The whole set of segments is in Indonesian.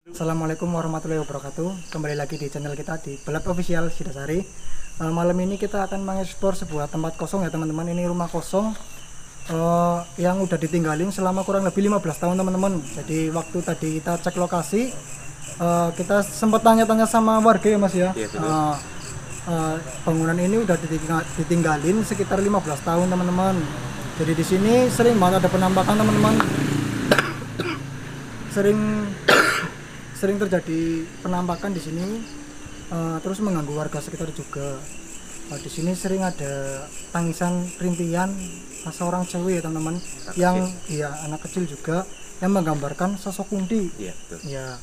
Assalamualaikum warahmatullahi wabarakatuh. Kembali lagi di channel kita di Balap Official Sidasari. Malam ini kita akan mengeksplor sebuah tempat kosong ya teman-teman. Ini rumah kosong yang udah ditinggalin selama kurang lebih 15 tahun teman-teman. Jadi waktu tadi kita cek lokasi, kita sempat tanya-tanya sama warga ya mas ya. Bangunan ini udah ditinggalin sekitar 15 tahun teman-teman. Jadi di sini sering banget ada penampakan teman-teman. Sering terjadi penampakan di sini, terus mengganggu warga sekitar juga. Di sini sering ada tangisan rintihan seorang cewek ya teman-teman, yang iya anak kecil juga yang menggambarkan sosok Kunti. Ya,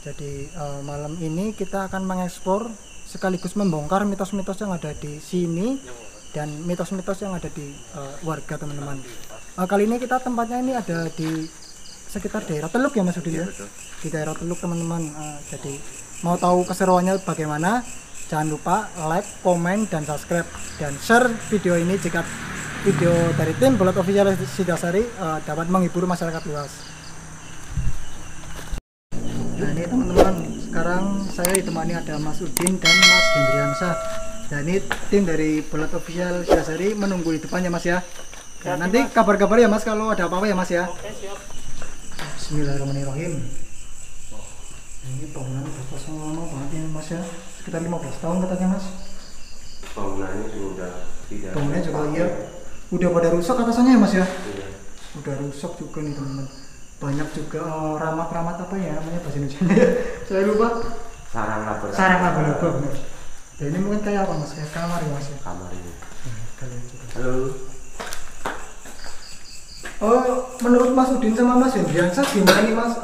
jadi malam ini kita akan mengeksplor sekaligus membongkar mitos-mitos yang ada di sini dan mitos-mitos yang ada di warga teman-teman. Kali ini kita tempatnya ini ada di sekitar daerah Teluk ya Mas Udin ya, di daerah Teluk teman-teman. Jadi mau tahu keseruannya bagaimana, jangan lupa like, komen, dan subscribe dan share video ini jika video dari tim Balap Official Sidasari dapat menghibur masyarakat luas. Nah ini teman-teman, sekarang saya ditemani ada Mas Udin dan Mas Hendriansyah. Dan ini tim dari Balap Official Sidasari menunggu di depannya Mas ya. Nah, nanti kabar-kabar ya Mas kalau ada apa-apa ya Mas ya. Oke, siap. Bismillahirrahmanirrahim. Ini bangunan udah kosong lama banget ya mas ya, sekitar 15 tahun katanya mas. Bangunannya sudah tidak. Bangunannya juga iya, udah pada rusak atasannya ya mas ya. Iya. Udah rusak juga nih teman-teman. Banyak juga ramat-ramat apa ya namanya bahasa Indonesia. Saya lupa. Sarang laba-laba. Sarang laba-laba benar. Dan ini mungkin kayak apa mas? Kayak kamar ya mas ya. Kamar ini. Kalian juga. Halo. Menurut Mas Udin sama Mas Hendriansyah gimana nih Mas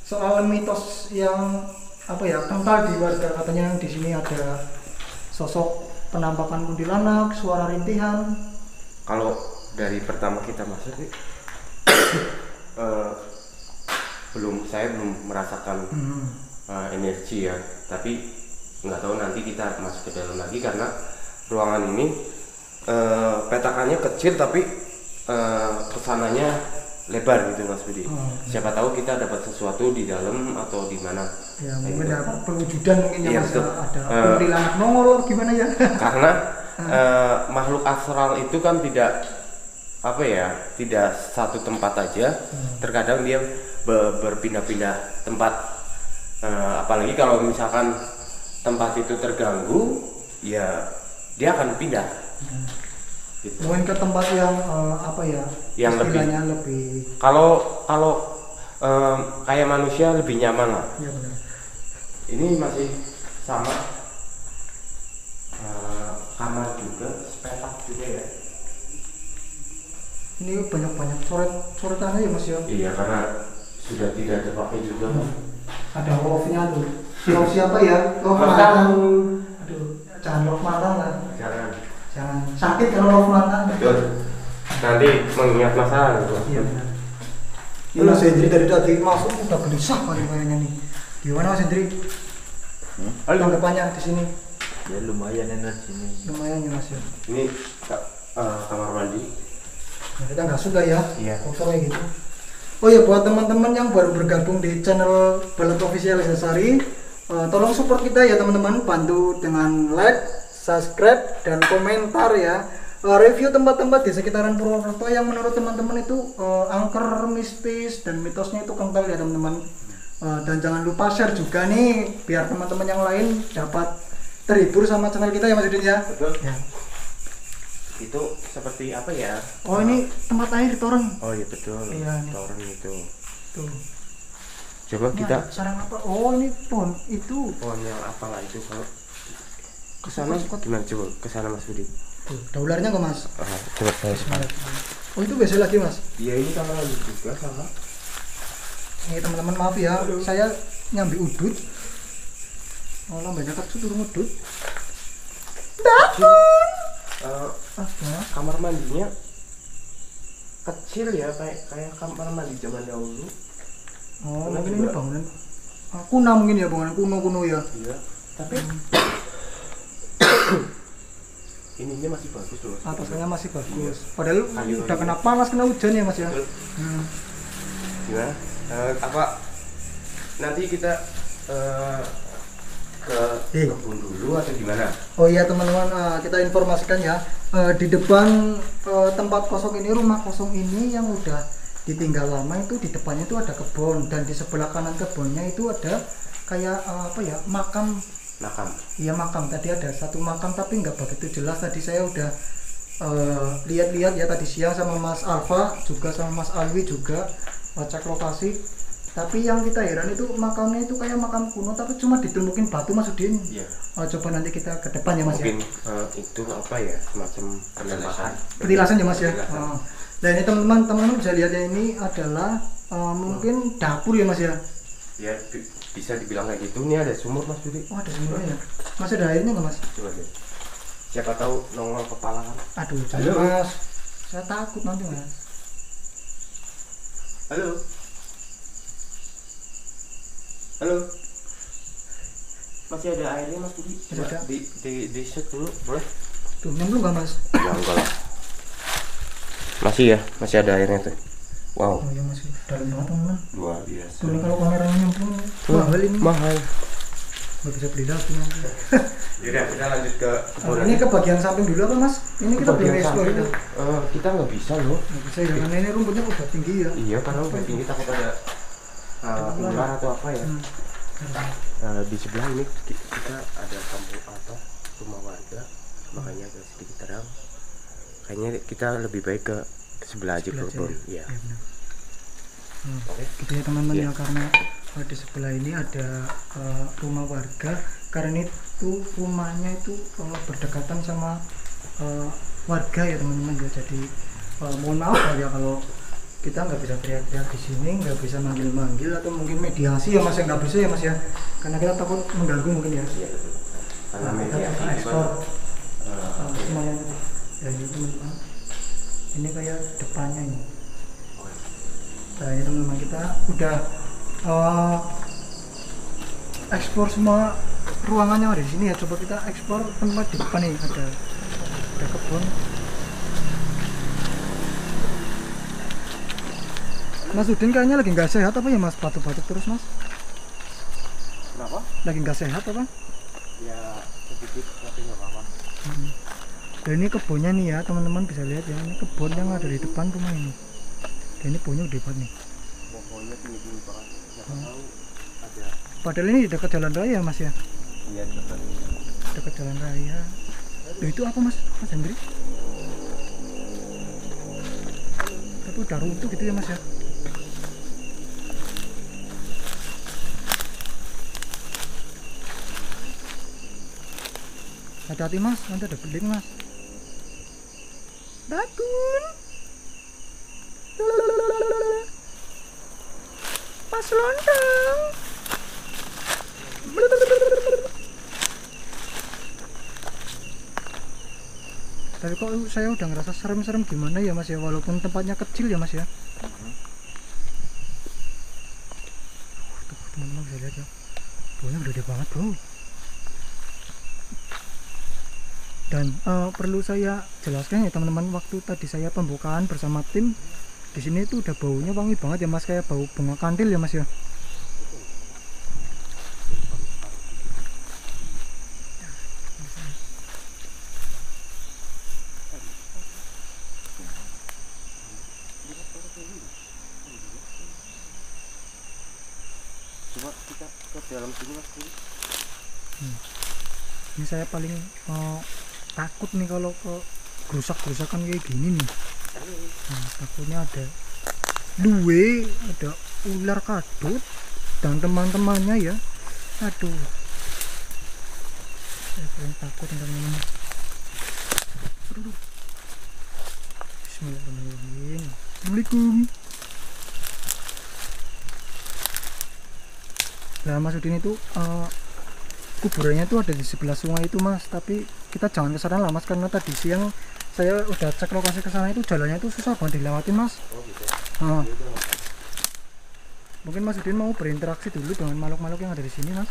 soal mitos yang apa ya kental di warga, katanya di sini ada sosok penampakan kuntilanak, suara rintihan. Kalau dari pertama kita masuk nih, saya belum merasakan energi ya, tapi nggak tahu nanti kita masuk ke dalam lagi karena ruangan ini petakannya kecil tapi kesananya lebar gitu Mas Budi. Siapa tahu kita dapat sesuatu di dalam atau di mana. Ya mungkin gitu. Ada perwujudan mungkin ya Mas, ada kuntilanak nongol gimana ya? Karena makhluk astral itu kan tidak apa ya, tidak satu tempat aja. Terkadang dia berpindah-pindah tempat. Apalagi kalau misalkan tempat itu terganggu, ya dia akan pindah. Gitu. Mungkin ke tempat yang apa ya, yang lebih kalau kayak manusia lebih nyaman lah. Ya benar. Ini masih sama kamar juga, petak juga ya. Ini banyak coretannya ya Mas ya. Iya, karena sudah tidak ada pakai juga. Ada love-nya tuh. Love siapa ya? Love mantan. Aduh, jangan love mantan lah. Jangan sakit kalau love mantan. Betul. Nanti mengingat masalah gitu. Iya benar. Ini Mas Hendri dari tadi masuk udah gelisah kayaknya nih. Gimana Mas Hendri? Tanggapannya di sini? Ya lumayan enak sini. Lumayan ya Mas ya. Ini kamar mandi. Nah, kita nggak suka ya. Iya. Kotornya gitu. Oh ya, buat teman-teman yang baru bergabung di channel Balap Official Sidasari, tolong support kita ya teman-teman, bantu dengan like, subscribe, dan komentar ya. Review tempat-tempat di sekitaran Purwokerto yang menurut teman-teman itu angker, mistis, dan mitosnya itu kental ya teman-teman. Dan jangan lupa share juga nih biar teman-teman yang lain dapat terhibur sama channel kita ya Mas Udin ya. Betul. Ya. Itu seperti apa ya? Oh ini tempat air toren. Oh iya betul. Iya, toren itu. Tuh. Coba Ini kita. sarang apa? Oh ini pohon itu. Pohon yang apalah itu kalau kesana gimana coba kesana Mas Budi? Tuh, ada ularnya nggak Mas? Coba saya sekarang. Oh itu biasa lagi Mas? Iya ini sama lagi juga sama. Ini teman-teman maaf ya, saya nyambi udut. Oh banyak tak turun udut. Kamar mandinya kecil ya, kayak kamar mandi zaman dahulu. Oh mungkin ini bangunan kuno mungkin ya, bangunan kuno ya. Iya. Tapi ininya masih bagus loh. Atasnya masih bagus. Padahal udah kena panas, kena hujan ya Mas ya. Gimana? Apa nanti kita ke kebun dulu atau gimana? Oh iya teman-teman, kita informasikan ya, di depan tempat kosong ini, rumah kosong ini yang udah ditinggal lama itu, di depannya itu ada kebun, dan di sebelah kanan kebunnya itu ada kayak apa ya, makam. Iya, makam. Tadi ada satu makam tapi nggak begitu jelas. Tadi saya udah lihat-lihat ya tadi siang sama Mas Alfa juga, sama Mas Alwi juga cek lokasi. Tapi yang kita heran itu makamnya itu kayak makam kuno tapi cuma ditumpukin batu, Mas Udin. Iya. Coba nanti kita ke depan ya Mas. Mungkin ya. itu apa ya, semacam Petilasan ya Mas ya. Nah ini teman-teman bisa lihat ya, ini adalah mungkin dapur ya Mas ya. Ya bisa dibilang kayak gitu. Ini ada sumur Mas Budi. Oh ada sumurnya ya. Masih ada airnya nggak Mas? Coba deh. Siapa tahu nongol kepala kan. Aduh jangan Mas. Saya takut nanti Mas. Halo. Halo. Masih ada airnya Mas Budi? Masih ada. Di set dulu, boleh? Tuh nyemplung nggak Mas? Ya enggak lah. Masih ya, masih ada airnya tuh. Wow. Oh iya masih dalam banget teman-teman. Luar biasa. Tuh kalau kameranya nyemplung mahal ini. Mahal. Nggak bisa beli lagi nanti. Yaudah, kita lanjut ke kebun. Ini ke bagian samping dulu apa Mas? Ini kita belum explore itu. Kita nggak bisa loh. Nggak bisa ya, karena ini rumputnya udah tinggi ya. Iya, karena udah tinggi, takut ada ular atau apa ya. Di sebelah ini kita ada kampung apa, rumah warga, makanya agak sedikit terang. Kayaknya kita lebih baik ke sebelah aja ke kebun. Iya. Gitu ya teman-teman ya, karena di sebelah ini ada rumah warga, karena itu rumahnya itu berdekatan sama warga ya teman-teman ya. Jadi mohon maaf ya kalau kita nggak bisa teriak-teriak di sini, nggak bisa manggil-manggil atau mungkin mediasi ya Mas, ya nggak bisa ya Mas ya, karena kita takut mengganggu mungkin ya. Karena Kita mediasi ekspor semuanya ya ini teman-teman. Ini kayak depannya ini. Nah ini teman-teman, kita udah ekspor semua ruangannya ada di sini ya. Coba kita ekspor tempat di depan nih, ada kebun. Mas Udin kayaknya lagi nggak sehat apa ya Mas, batuk-batuk terus Mas? Kenapa? Lagi nggak sehat apa? Ya sedikit tapi nggak apa-apa. Dan ini kebunnya nih ya teman-teman, bisa lihat ya, ini kebun yang ada di depan rumah ini. Dan ini pohonnya udah hebat nih. Pokoknya tinggi-tinggi banget. Siapa tahu ada. Padahal ini dekat jalan raya Mas ya. Iya dekat. Dekat jalan raya. Loh, itu apa Mas? Mas Hendri? Tapi udah runtuh gitu ya Mas ya. Hati-hati Mas, nanti ada beling Mas. Bakun. Mas lontong. Tapi kok saya udah ngerasa serem-serem gimana ya Mas ya, walaupun tempatnya kecil ya Mas ya. Tuh teman-teman bisa lihat ya, baunya udah gede banget bro. Dan perlu saya jelaskan ya teman-teman, waktu tadi saya pembukaan bersama tim di sini tuh udah baunya wangi banget ya Mas, kayak bau bunga kandil ya Mas ya. Coba kita ke dalam sini Mas. Ini saya paling takut nih kalau ke gerusak-gerusakan kayak gini nih. Nah, takutnya ada luwe, ada ular kadut dan teman-temannya ya. Aduh, saya paling takut teman-teman. Bismillahirrahmanirrahim. Assalamualaikum. Nah Mas Udin itu kuburannya itu ada di sebelah sungai itu Mas, tapi kita jangan ke sana lah Mas, karena tadi siang saya udah cek lokasi ke sana itu jalannya itu susah banget dilewatin Mas. Oh gitu. Mungkin Mas Udin mau berinteraksi dulu dengan makhluk-makhluk yang ada di sini Mas.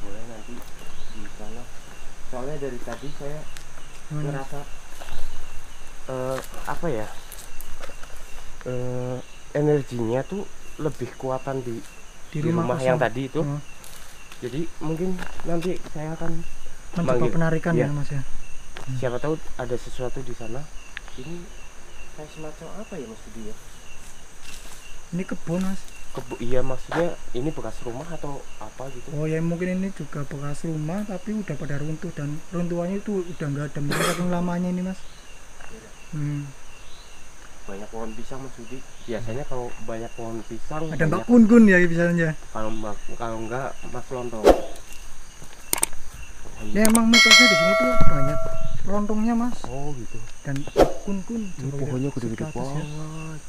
Boleh nanti di sana. Soalnya dari tadi saya merasa apa ya? Energinya tuh lebih kuatan di di rumah kosong. yang tadi itu. Jadi mungkin nanti saya akan mencoba manggil. penarikan Iya. ya Mas ya. Siapa tahu ada sesuatu di sana. Ini kayak semacam apa ya Mas Budi ya? Ini kebun Mas. Iya, maksudnya ini bekas rumah atau apa gitu? Oh ya mungkin ini juga bekas rumah tapi udah pada runtuh dan runtuhannya itu udah nggak ada mungkin saking lamanya ini Mas. Banyak pohon pisang Mas Budi. Biasanya kalau banyak pohon pisang Ada Mbak banyak, Kun-kun ya misalnya. kalau enggak Mas Lontong. Ya emang mitosnya di sini tuh banyak lontongnya Mas. Oh gitu. Dan kun-kun. Ini Coba pohonnya lihat gede-gede ke atas ya. banget.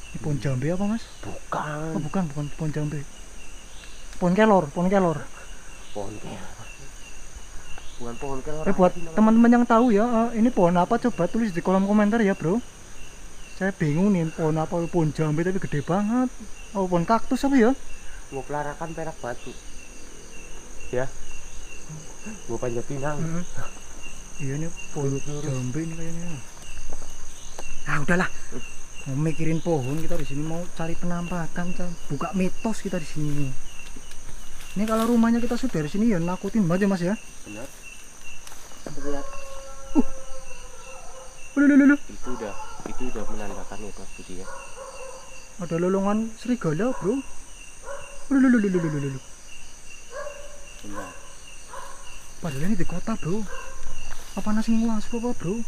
Ini pohon jambe apa Mas? Bukan. Oh bukan pohon jambe. Pohon kelor. Pohon kelor. Bukan pohon kelor. Buat teman-teman yang tahu ya, ini pohon apa coba tulis di kolom komentar ya bro. Saya bingung nih pohon apa, pohon jambe tapi gede banget. Oh pohon kaktus apa ya? Mau pelarakan perak batu. Ya. Mau panjat pinang. Iya ini pohon jambe ini kayaknya. Ah udahlah. Mau mikirin pohon, kita di sini mau cari penampakan, buka mitos kita di sini. Ini kalau rumahnya kita sudah di sini ya nakutin banget ya Mas ya. Benar. Lihat. Lulu. Itu udah menandakan ya Mas Budi ya. Ada lolongan serigala bro. Lulu. Benar. Padahal ini di kota bro. Apa nasi nguas apa bro?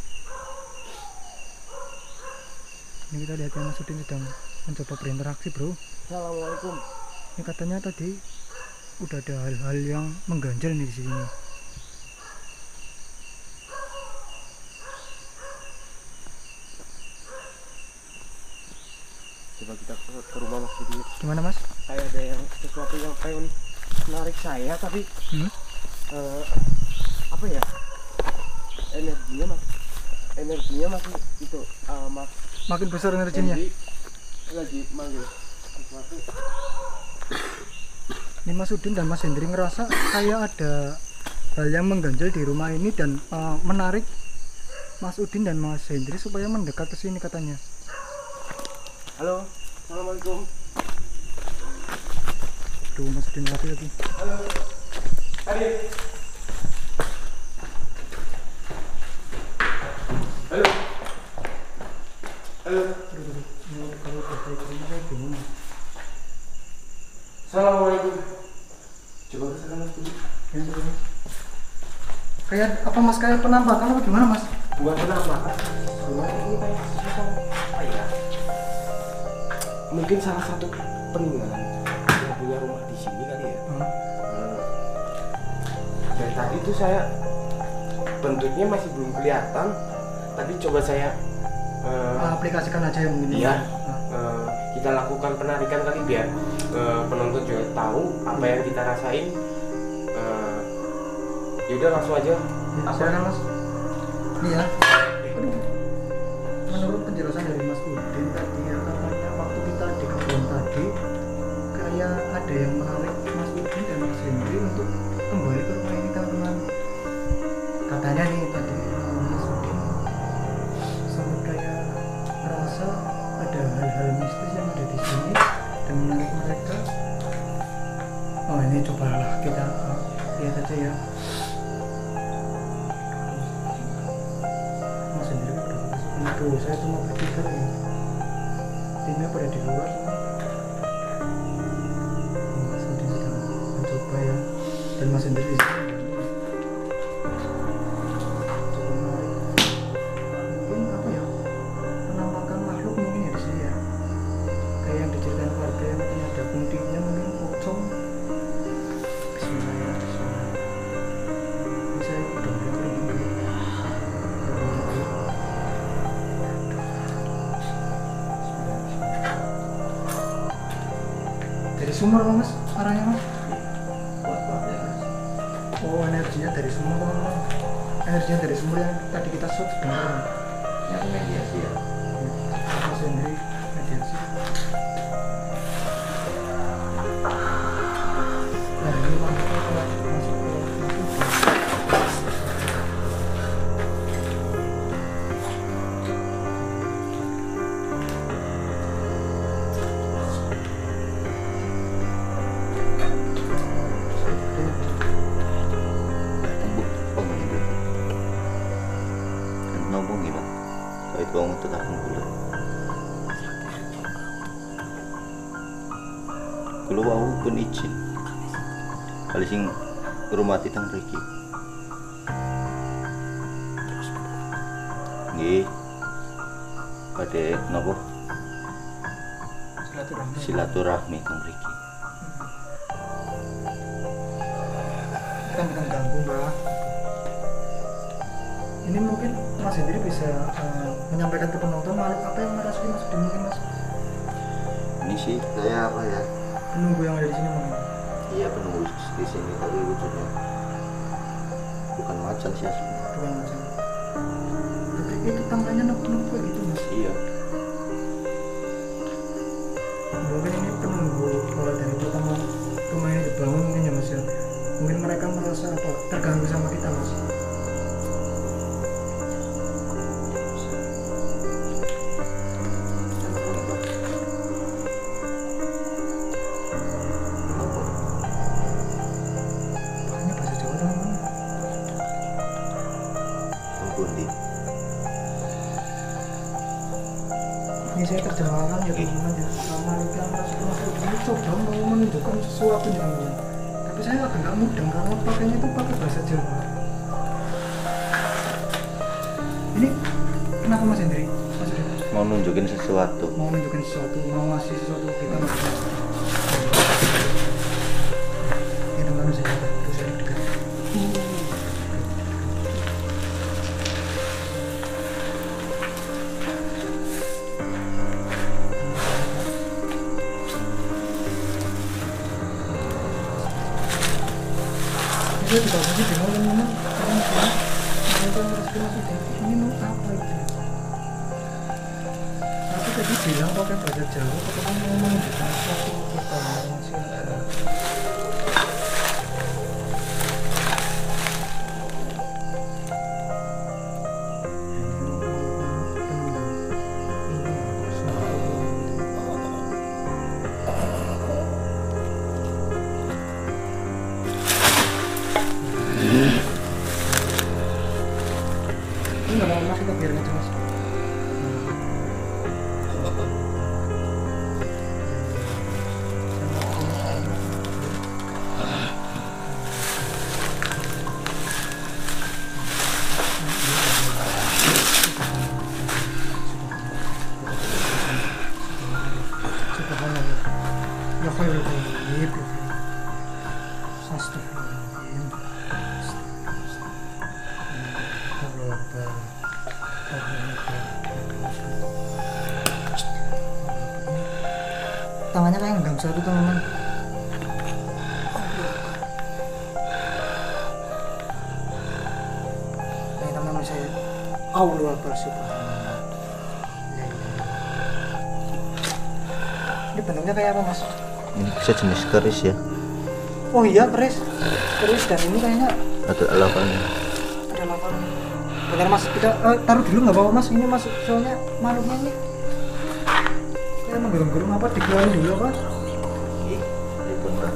Ini kita lihat ya Mas Udin sedang mencoba berinteraksi bro. Assalamualaikum. Ini katanya tadi udah ada hal-hal yang mengganjal nih di sini. Coba kita ke rumah Mas Budi. Gimana Mas? Kayak ada yang sesuatu yang pengen menarik saya tapi apa ya? Energinya masih itu Mas. Makin besar energinya. Lagi manggil sesuatu. Ini Mas Udin dan Mas Hendri ngerasa kayak ada hal yang mengganjal di rumah ini dan menarik Mas Udin dan Mas Hendri supaya mendekat ke sini katanya. Halo, assalamualaikum. Tuh Mas Udin lagi. Halo. Hai. Halo. Halo. Kalau bahasa Inggrisnya saya bingung. Assalamualaikum. Coba ke sana Mas Budi. Kayak apa Mas, kayak penampakan apa gimana Mas? Bukan penampakan. Rumah ini kayak sesuatu apa ya? Mungkin salah satu peninggalan yang punya rumah di sini kali ya. Dari tadi tuh saya bentuknya masih belum kelihatan, tapi coba saya Aplikasikan aja yang mungkin. iya, kita lakukan penarikan kali biar penonton juga tahu apa yang kita rasain. Yaudah langsung aja. Silakan Mas. Ini ya. Menurut penjelasan dari Mas Udin tadi ya, katanya waktu kita di kebun tadi kayak ada yang menarik Mas Udin dan Mas Hendri untuk kembali ke rumah ini teman-teman. Katanya nih tadi Mas Udin sempat kayak merasa ada hal-hal mistis yang ada di sini dan menarik mereka. Oh ini cobalah kita lihat aja ya. Mas sendiri udah masuk ini tuh, saya cuma bertiga nih. Timnya pada di luar semua. Mas Udin sedang mencoba ya, dan Mas sendiri di sini. Cukup menarik. Mungkin apa ya? Penampakan makhluk mungkin ya di sini ya. Kayak yang diceritain warga yang mungkin ada kuntinya, mungkin pocong. Bismillahirrahmanirrahim. Ini saya udah mulai merinding. Dari sumur apa Mas? Arahnya Mas? Oh energinya dari sumur teman-teman. Energinya dari sumur yang tadi kita shoot sebenarnya. Yang mediasi ya. Mas sendiri mediasi. Nah ini masuknya ke masuk ke wong tetap kulo. Kulo wau pun izin. Kali sing ngrumati teng mriki. Nggih. Pada napa? Silaturahmi teng mriki. Kita bukan ganggu Mbak. Ini mungkin Mas sendiri bisa menyampaikan ke penonton makhluk apa yang merasuki Mas Udin mungkin Mas? Ini sih kayak apa ya? Penunggu yang ada di sini mungkin. Iya penunggu di sini tapi wujudnya bukan macan sih aslinya. Bukan Mas. Tapi itu tampaknya nunggu gitu Mas. Iya. Mungkin ini penunggu kalau dari pertama rumah ini dibangun mungkin ya Mas ya. Mungkin mereka merasa apa terganggu sama kita Mas. Ini bahasa Jawa teman-teman. Pundi. Ini saya terjemahkan ya teman-teman ya. Sama yang masuk ini coba mau menunjukkan sesuatu yang lain. Tapi saya agak nggak mudeng karena pakainya itu pakai bahasa Jawa. Ini kenapa Mas Hendri? Mas Hendri? Mau nunjukin sesuatu. Mau menunjukkan sesuatu, mau ngasih sesuatu ke kita Mas. Ini teman-teman saya terus saya dekat. Saya juga masih bingung teman-teman ini mau apa itu? Aku tadi bilang pakai bahasa Jawa, tapi kan mau menunjukkan sesuatu kita masih ada. Ini nggak mau Mas, kita biarin aja Mas. Subhanallah. Ya khairul ghaib. Astagfirullahaladzim. Tangannya kayak ngegang satu teman-teman. Ini teman-teman saya Allah Akbar subhanallah. Ini bentuknya kayak apa Mas? Ini bisa jenis keris ya. Oh iya keris dan ini kayaknya Ada alapannya. ada lapan. Bentar Mas, kita taruh dulu nggak bawa Mas, ini Mas soalnya makhluknya ini kayak menggerung-gerung apa, dikeluarin dulu apa? Nggih. Pripun, Pak?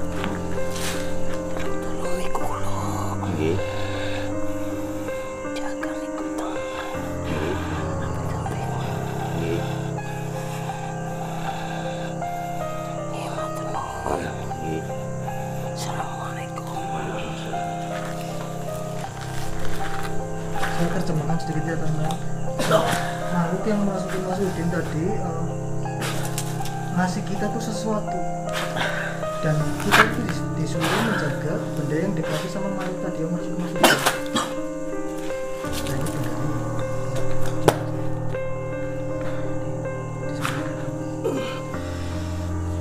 Nggih. Nggih. Nggih. Nggih. Saya terjemahkan sedikit ya teman-teman. Makhluk yang masukin Mas Udin tadi ngasih kita tuh sesuatu, dan kita itu disuruh menjaga benda yang dikasih sama makhluk tadi yang masukin Mas Udin. Nah ini bendanya.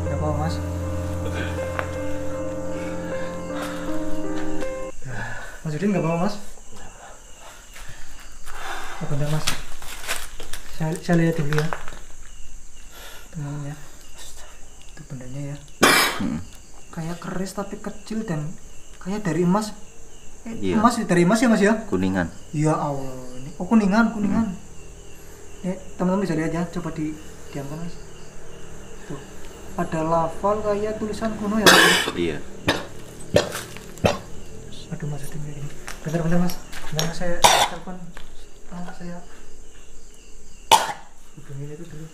Gak apa Mas? Mas Udin gak apa Mas? Oh, bentar Mas, saya lihat dulu ya teman-teman ya. Itu bendanya ya, kayak keris tapi kecil dan kayak dari emas. Iya. Emas dari emas ya Mas ya? Kuningan. Ya Allah, ini oh kuningan. Teman-teman bisa lihat ya, coba diamkan Mas. Tuh, ada lafal kayak tulisan kuno ya Mas? Iya. Aduh Mas, aduh kayak gini. Bentar Mas, saya telepon saya. hubungin itu dulu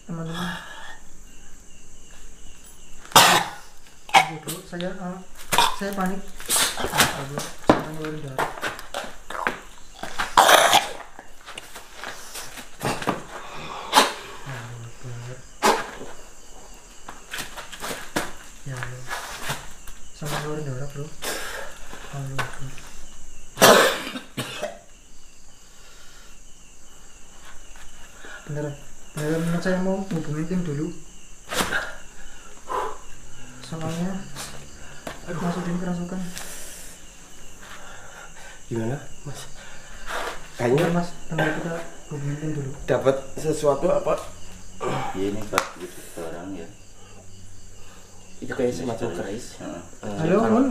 teman-teman. Oke bro, saya panik. Saya ngeluarin darah. Ya, sama ngeluarin darah bro. Beneran saya mau hubungin tim dulu. Soalnya Mas Udin kerasukan. Gimana Mas? Kayaknya Mas, tengah kita hubungin tim dulu. dapat sesuatu apa? Ya ini Pak, gitu sekarang ya. Itu kayak semacam keris. Halo Mun,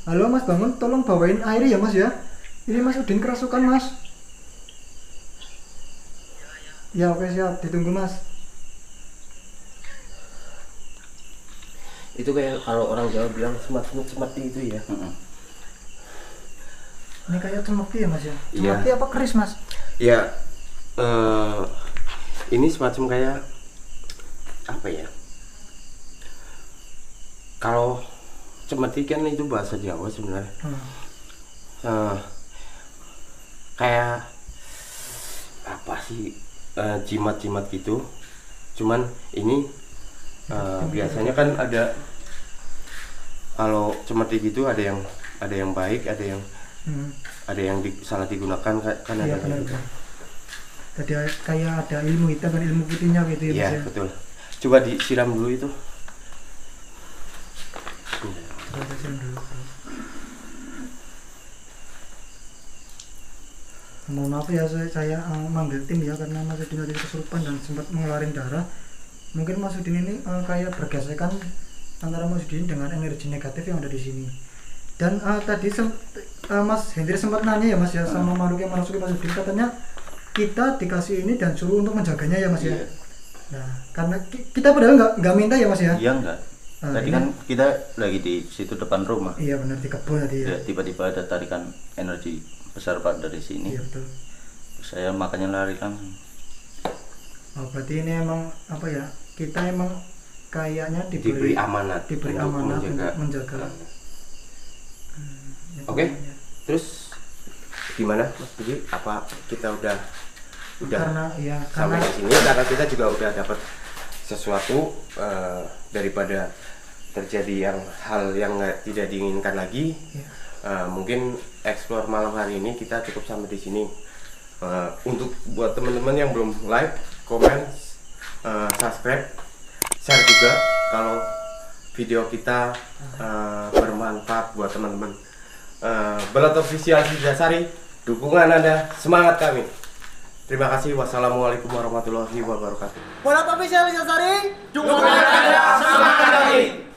halo Mas bangun, tolong bawain air ya Mas ya. Ini Mas Udin kerasukan Mas. Ya oke siap, ditunggu Mas. Itu kayak kalau orang Jawa bilang semati itu ya. Ini kayak cemeti ya Mas ya? Iya. Cemeti apa keris Mas? Ya, ini semacam kayak apa ya? Kalau cemeti kan itu bahasa Jawa sebenarnya. Kayak apa sih, jimat-jimat gitu. Cuman ini biasanya kan ada, kalau cemeti gitu ada yang baik, ada yang salah digunakan kan Iya ada benar gitu. benar. Tadi kayak ada ilmu hitam dan ilmu putihnya gitu ya Mas Iya ya. betul. Coba disiram dulu itu. Coba saya siram dulu. Mohon maaf ya saya manggil tim ya karena Mas Udin tadi kesurupan dan sempat mengeluarkan darah. Mungkin Mas Udin ini kayak bergesekan antara Mas Udin dengan energi negatif yang ada di sini. Dan tadi Mas Hendri sempat nanya ya Mas ya sama makhluk yang merasuki Mas Udin, katanya kita dikasih ini dan suruh untuk menjaganya ya Mas ya. Iya. Nah karena kita padahal nggak minta ya Mas ya. Iya enggak. Tadi ini- kan kita lagi di situ depan rumah. Iya benar, di kebun tadi ya. Ya, tiba-tiba ada tarikan energi besar Pak dari sini. Iya betul. Saya makanya lari langsung. Oh berarti ini emang apa ya, kita emang kayaknya Diberi amanat. diberi untuk amanat untuk menjaga. Ya, Oke. pokoknya. Terus gimana Mas Budi? Apa kita udah Karena ya sampai karena di sini, karena kita juga udah dapat sesuatu, daripada terjadi hal yang tidak diinginkan lagi. ya, Mungkin explore malam hari ini kita cukup sampai di sini. Untuk buat teman-teman yang belum like, comment, subscribe, share juga kalau video kita bermanfaat buat teman-teman. Belat Official Dasari, dukungan Anda, semangat kami. Terima kasih. Wassalamualaikum warahmatullahi wabarakatuh. Bola Official Sari. Dukungan Anda, semangat kami.